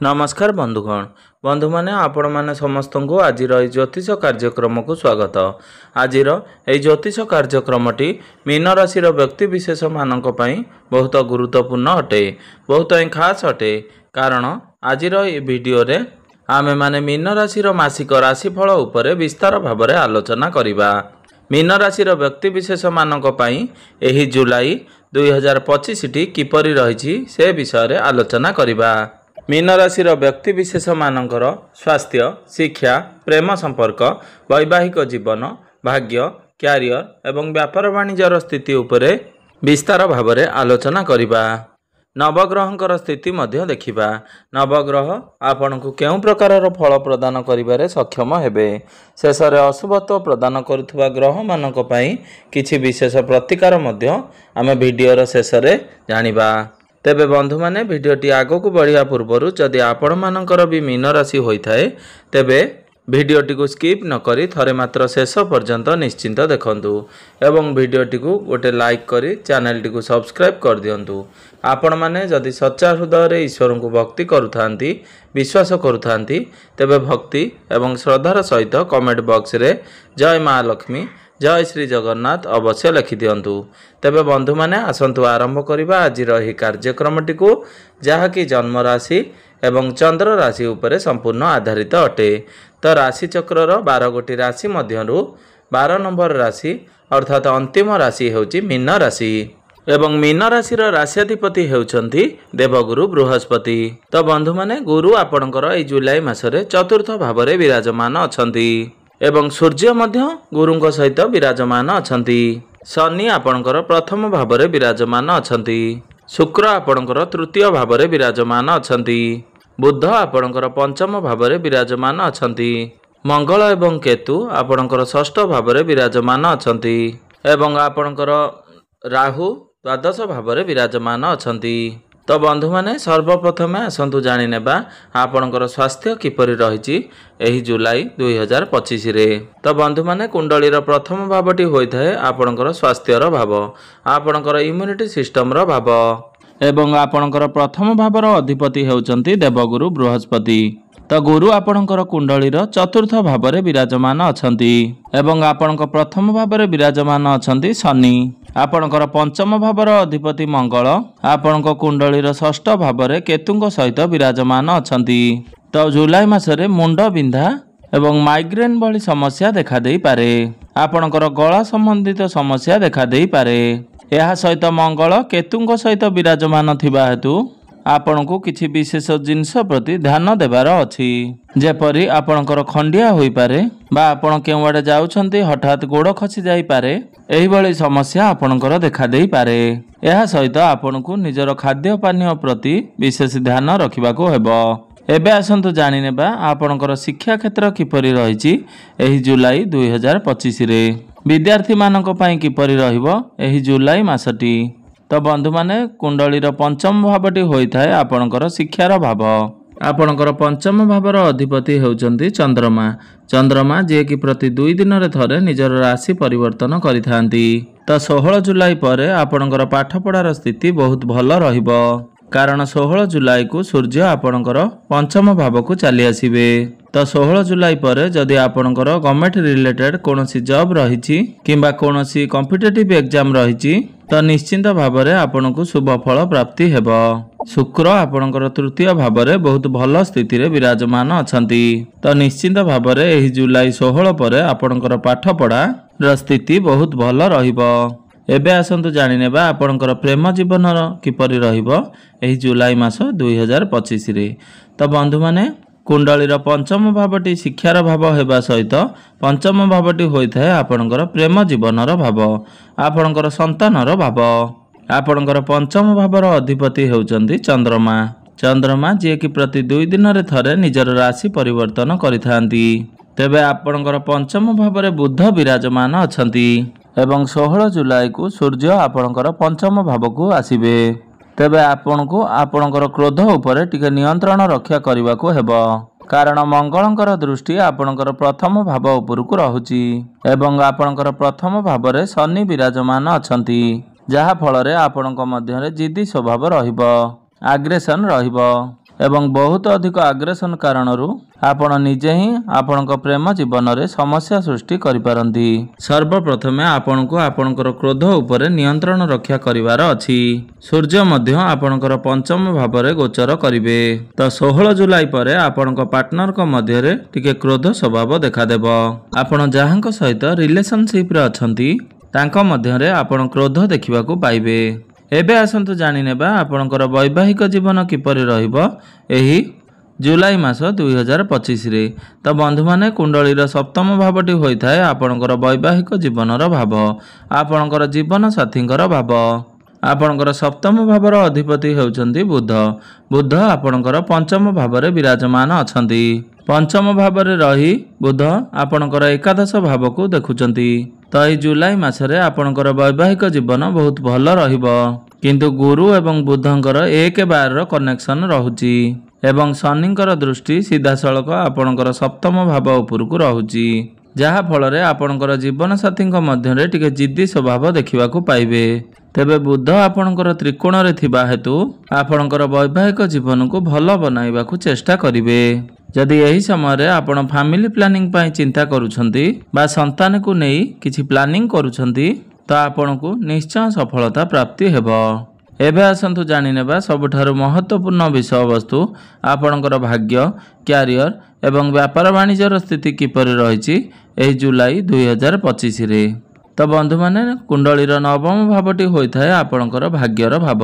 नमस्कार बंधुगण बंधु माने आपण माने समस्त को आज ज्योतिष कार्यक्रम को स्वागत। आज ज्योतिष कार्यक्रमटी मीन राशि व्यक्ति विशेष मानक पई बहुत गुरुत्वपूर्ण अटे, बहुत खास अटे। कारण आज वीडियो रे आमे माने मीन राशि मासिक राशिफल उपरे विस्तार भाव में आलोचना करिबा। मीन राशि व्यक्ति विशेष मानक पई एही जुलाई 2025 टी किपरि रहिछि से विषय रे आलोचना करिबा। मीन राशि व्यक्ति विशेष मानकर स्वास्थ्य, शिक्षा, प्रेम संपर्क, वैवाहिक जीवन, भाग्य, क्यारियर एवं व्यापार वाणिज्यर स्थिति उपरे विस्तार भाव में आलोचना करिबा। नवग्रहंकर स्थिति मध्य देखिबा। नवग्रह आपण को केउं प्रकार फल प्रदान करिबारे सक्षम हेबे। शेष रे अशुभत्व प्रदान करुथुवा ग्रह मानक पई किछि विशेष प्रतिकार मध्य आमे वीडियो रो शेष रे जानिबा। तेबे बंधु माने वीडियोटी आगो को बढ़िया पूर्वर जदि आपण मानकर भी मीन राशि होइथाए तेबे वीडियोटी को स्किप न करी थरे मात्र शेष पर्यंत निश्चिंत देखंतु एवं वीडियोटी को गोटे लाइक करी चैनलटी को सब्सक्राइब कर दियंतु। आपण माने जदि सच्चा हृदय रे ईश्वर को भक्ति करुथांती, विश्वास करुथांती तेबे भक्ति एवं श्रद्धार सहित कमेंट बॉक्स रे जय मां लक्ष्मी, जय श्री जगन्नाथ अवश्य लिखि दियंतु। तेबे बंधु माने आसंतु आरंभ करिबा आज रही कार्यक्रमटी को, जहाँकि जन्म राशि एवं चंद्र राशि उपरे संपूर्ण आधारित अटे। तो राशि चक्रर 12 गोटी राशि मध्यरु 12 नंबर राशि अर्थात अंतिम राशि हेउची मीन राशि एवं मीन राशि राशियाधिपति हेउचंती देवगुरु बृहस्पति। तो बंधु माने गुरु आपणकर एई जुलाई मासरे चतुर्थ भाव में विराजमान अछंती एवं सूर्य मध्य गुरुंक सहित विराजमान अछंती। शनि आपणकर प्रथम भाव में विराजमान अछंती। शुक्र आपणकर तृतीय भाव में विराजमान अछंती। बुध आपणकर पंचम भाव में विराजमान अछंती। मंगल एवं केतु आपणकर षष्ठ भाव में विराजमान अछंती एवं आपणकर राहु द्वादश भाव में विराजमान अछंती। तो बंधु माने सर्वप्रथमे आसंतु जानि नेबा आपणकर स्वास्थ्य किपरि रहिछि एही जुलाई 2025 रे। तो बंधु माने कुंडलीर प्रथम भावटी होइथाय आपणकर स्वास्थ्यर भाव, आपणकर इम्यूनिटी सिस्टम रो भाव एवं आपणकर प्रथम भावर अधिपति हेउचंती देवगुरु बृहस्पति। तो गुरु आपणकर कुंडलीर चतुर्थ भाव में विराजमान अछंती एवं आपणक प्रथम भाव में विराजमान अछंती शनि। आपणकर पंचम भावर अधिपति मंगल आपणक कुंडलीर षष्ठ भाव में केतुंक सहित विराजमान अछंती। तो जुलाई मासरे मुंड बिंधा एवं माइग्रेन भली समस्या देखा देई पारे। आपणकर गला संबंधित समस्या देखा देई पारे। यह सहित मंगल केतुंक सहित विराजमान थिबा हेतु आपण को किछि विशेष जिनस प्रति ध्यान देवार अछि। जेपरि आपणकर खंडिया होई पारे बा आपण केउआडे जाउछंती हठात गोड़ खसी जाई पारे, एही भली समस्या आपणकर देखा देई पारे। यह सहित आपण को निजर खाद्य पानीय प्रति विशेष ध्यान रखिबाको हेबो। एबे आसंतु जानि नेबा आपणकर शिक्षा क्षेत्र किपरि रहिछि एही जुलाई 2025 रे। विद्यार्थी मानक पई किपरि रहिबो एही जुलाई मासटी। तो बंधु माने कुंडलीर पंचम भावटी होइथाय आपणकर शिक्षार भाव। आपणकर पंचम भावर अधिपति हेउचंती चंद्रमा। चंद्रमा जे कि प्रति 2 दिन रे थरे निजर राशि परिवर्तन करिथांती। तो 16 जुलाई परे आपणकर पाठपढ़ार स्थिति बहुत भल रहिबो। कारण 16 जुलाई को सूर्य आपणकर पंचम भाव को चली आसीबे। तो 16 जुलाई परे जदि आपणकर गवर्नमेंट रिलेटेड कोनोसी जॉब रहिछि किंबा कोनोसी कॉम्पिटिटिव एग्जाम रहिछि तो निश्चिंत भाव में आपण को शुभ फल प्राप्ति हेबो। शुक्र आपणकर तृतीय भाव में बहुत भल स्थिति रे विराजमान अछंती। तो निश्चिंत भाव में एही जुलाई 16 परे आपणकर पाठपढ़ा र स्थिति बहुत भल रहिबो। एबे आसंतु जानि नेबा आपणकर प्रेम जीवन किपरि रहिबो एही जुलाई मास 2025 रे। तो बंधु माने कुंडलीर पंचम भावटी शिक्षार भाव हेबा सहित पंचम भावटी होइथाय आपणकर प्रेम जीवनर भाव, आपणकर संतानर भाव। आपणकर पंचम भावर अधिपति हेउचंती चंद्रमा। चंद्रमा जे कि प्रति 2 दिन रे थरे निजर राशि परिवर्तन करिथांती। तेबे आपणकर पंचम भाव में बुध विराजमान अछंती एवं 16 जुलाई को सूर्य आपणकर पंचम भाव को आसीबे। तेबे आपण को आपणकर क्रोध उपरे टिके नियंत्रण रक्षा करने को हेबो। कारण मंगलंकर दृष्टि आपणकर प्रथम भाव उपरकू रहुची एवं आपणकर प्रथम भाव में शनि विराजमान अछंती, जहा फल रे आपणक मध्य जिद्दी स्वभाव रहिबो, आग्रेसन रहिबो। एवं बहुत अधिक आग्रेसन कारणरू आपण निजे ही आपणक प्रेम जीवन में समस्या सृष्टि करिपारंती। सर्वप्रथम आपणको आपणकर क्रोध उपरे नियंत्रण रक्षा करिवार अछि। सूर्य मध्य आपणकर पंचम भाव में गोचर करिवे। तो 16 जुलाई पर आपणक पार्टनर को मध्य रे टिके क्रोध स्वभाव देखादेव। आपण जहांक सहित रिलेशनशिप रे अछंती तांको मध्य रे आपण क्रोध देखिबाकू पाइबे। एबे आसंतु जानि नेबा आपणकर वैवाहिक जीवन किपरि रहिबो एही जुलाई मास 2025 रे। तो बंधु माने कुंडलीर सप्तम भावटी होइथाय आपणकर वैवाहिक जीवनर भाव, आपणकर जीवन साथींकर भाव। आपणकर सप्तम भावर अधिपति हेउचंती बुध। बुध आपणकर पंचम भावरे विराजमान अछंती। पंचम भावरे रही बुध आपणकर एकादश भाव को देखुचंती। तो एही जुलाई मासरे आपणकर वैवाहिक जीवन बहुत भल रहिबो। किंतु गुरु एवं बुधंकर 1-12 कनेक्शन रहुची एवं शनिंकर दृष्टि सीधासळख आपणकर सप्तम भाव उपरकू रहुची, जहा फଳରେ आपणकर जीवन साथींक मध्यरे टिके जिद्दी स्वभाव देखिबाकू पाइबे। तेबे बुध आपणकर त्रिकोण रे थिबा हेतु आपणकर वैवाहिक जीवन को भल बनाइबाकू चेष्टा करिवे। जदि यही समय आपण फैमिली प्लानिंग पाई चिंता करूछंती बा संतान को नहीं किछि प्लानिंग करूछंती तो आपण को निश्चय सफलता प्राप्ति हेबो। एबे आसंतु जानि नेबा सबठारु महत्वपूर्ण विषय वस्तु आपणकर भाग्य, क्यारियर एवं व्यापार वाणिज्यर स्थिति किपरि रहिछि एही जुलाई 2025 रे। तो बंधु माने कुंडलीर नवम भावटी होइथाय आपणकर भाग्यर भाव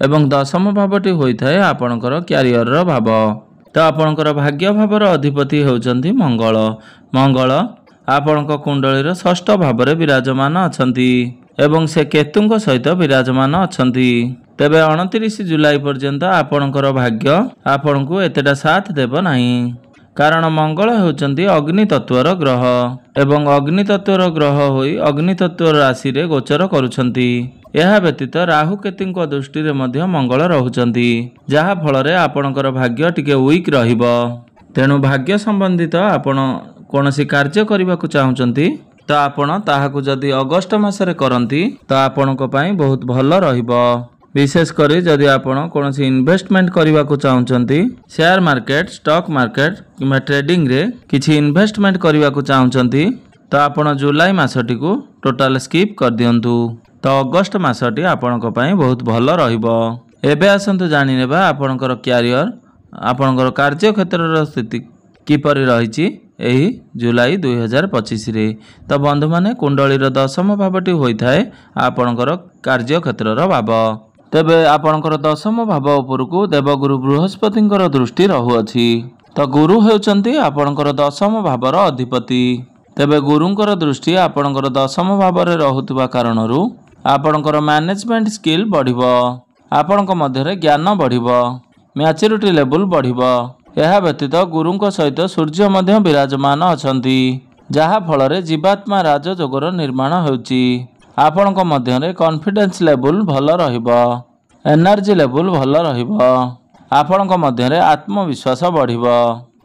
एवं दशम भावटी होइथाय आपणकर क्यारियर भाव। तो आपणकर भाग्य भावर अधिपति हेउचंती मंगल। मंगल आपणक कुंडलीर षष्ठ भावरे विराजमान अछंती एवं से केतुंक सहित विराजमान अछंती। तेबे 29 जुलाई पर्यंत आपणकर भाग्य आपणको एतेटा साथ देब नाही, कारण मंगल हेउचंती अग्नि तत्वर ग्रह एवं अग्नि तत्वर ग्रह होई अग्नि तत्वर राशि रे गोचर करूछंती। यह व्यतीत राहु केतुंक दृष्टि रे मध्य मंगल रहुचंती, जहा फଳରେ आपणकर भाग्य टिके वीक रहिबो। तेणु भाग्य संबंधित आपण कोनोसी कार्य करबाकू चाहुचंती तो आपण ताहाकू जदि अगस्त मासरे करंती तो आपणक पई बहुत भल रहिबो। विशेष करी जदि आपण कोनोसी इन्वेस्टमेंट करबाकू चाहुचंती, शेयर मार्केट, स्टॉक मार्केट किंबा ट्रेडिंग रे किछि इन्वेस्टमेंट करबाकू चाहुचंती तो आपण जुलाई मासटी को टोटल स्किप कर दियंतु। तो अगस्त मासटी आपणक पई बहुत भल रहिबो। एबे आसंतु जानि नेबा आपणकर क्यारियर, आपणकर कार्य क्षेत्रर स्थिति किपरि रहिछि एही जुलाई 2025 रे। तो बंधु माने कुंडलीर दशम भावटी होइथाय आपणकर कार्य क्षेत्रर भाव। तेबे आपणकर दशम भाव उपरकू देवगुरु बृहस्पतिंकर दृष्टि रहुअछि। तो गुरु हेउचंती आपणकर दशम भावर अधिपति। तेबे गुरुंकर दृष्टि आपणकर दशम भावरे रहुतबा कारणरू आपणकर मैनेजमेंट स्किल बढ़िबो, आपणक मध्यरे ज्ञान बढ़िबो, मैच्योरिटी लेवल बढ़िबो। यह व्यतीत गुरुंक सहित सूर्य मध्य विराजमान अछंती, जहा फଳରେ जीवात्मा राजयोगर निर्माण हेउची। आपणक मध्यरे कॉन्फिडेंस लेवल भल रहिबो, एनर्जी लेवल भल रहिबो, आपणक मध्यरे आत्मविश्वास बढ़िबो,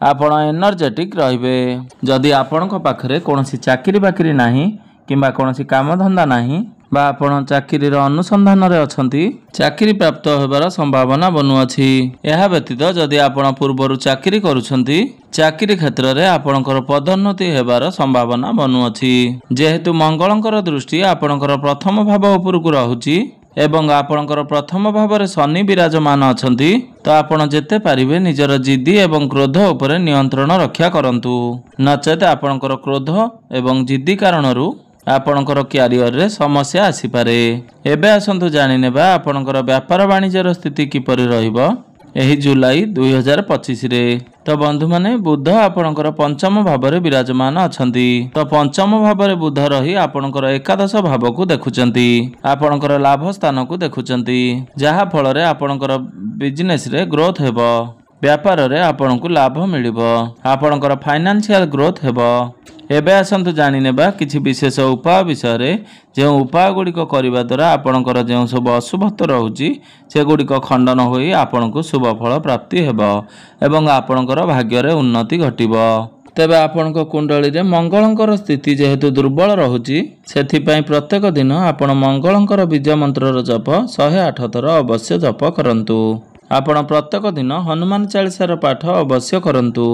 आपण एनर्जेटिक रहिबे। जदि आपणक पाखरे कोनोसी चाकरी बाकरी नाही किंबा कोनोसी काम धंदा नाही बा आपण चाकरीर अनुसंधान रे अछंती, चाकरी प्राप्त होबार संभावना बनुअछि। यह व्यतीत जदि आपण पूर्वरु चाकरी करूछंती, चाकरी क्षेत्र रे आपणकर पदोन्नति हेबार संभावना बनुअछि। जेहेतु मंगलंकर दृष्टि आपणकर प्रथम भाव उपरकू रहुछि एवं आपणकर प्रथम भावरे शनि विराजमान अछंती, तो आपण जेते पारिबे निजर जिद्दी एवं क्रोध उपरे नियंत्रण रक्षा करंतु, नचेत आपणकर क्रोध एवं जिद्दी कारणरू आपणकर क्यारियर रे समस्या आसी पारे। एबे आसंतु जानि नेबा आपणकर व्यापार वाणिज्यर स्थिति किपरि रहिबो एही जुलाई 2025 रे। तो बंधु माने बुध आपणकर पंचम भावरे विराजमान अछंती। तो पंचम भावरे बुध रही आपणकर एकादश भाव को देखुचंती, आपणकर लाभ स्थान को देखुचंती, जहा फଳରେ आपणकर बिजनेस रे ग्रोथ हेबो, व्यापार रे आपणको लाभ मिलिबो, आपणकर फाइनेंशियल ग्रोथ हेबो। एबे आसंतु जानि नेबा किछि विशेष उपाय विषय रे, जे उपाय गुड़िक करबा द्वारा आपणकर जे सब अशुभत्व रहउची से गुड़िक खंडन होई आपणको शुभ फल प्राप्ति हेबो एवं आपणकर भाग्य रे उन्नति घटिबो। तेबे आपणक कुंडली रे मंगलंकर स्थिति जेहेतु दुर्बल रहउची, सेथि पई प्रत्येक दिन आपण मंगलंकर बीज मंत्रर जप 108 थर अवश्य जप करंतु। ଆପଣ ପ୍ରତ୍ୟେକ ଦିନ ହନୁମାନ ଚାଳିଶାର ପାଠ ଅବଶ୍ୟ କରନ୍ତୁ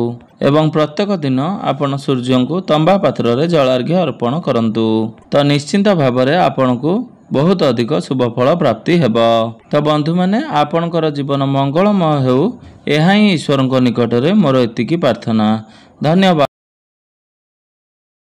ଏବଂ ପ୍ରତ୍ୟେକ ଦିନ ଆପଣ ସୂର୍ଯ୍ୟଙ୍କୁ ତମ୍ବା ପାତ୍ରରେ ଜଳାର୍ଘ୍ୟ ଅର୍ପଣ କରନ୍ତୁ। ତ ନିଶ୍ଚିନ୍ତ ଭାବରେ ଆପଣଙ୍କୁ ବହୁତ ଅଧିକ ଶୁଭଫଳ ପ୍ରାପ୍ତି ହେବ। ତ ବନ୍ଧୁମାନେ, ଆପଣଙ୍କର ଜୀବନ ମଙ୍ଗଳମୟ ହେଉ, ଏହା ହିଁ ଈଶ୍ୱରଙ୍କ ନିକଟରେ ମୋର ଏତିକି ପ୍ରାର୍ଥନା। ଧନ୍ୟବାଦ।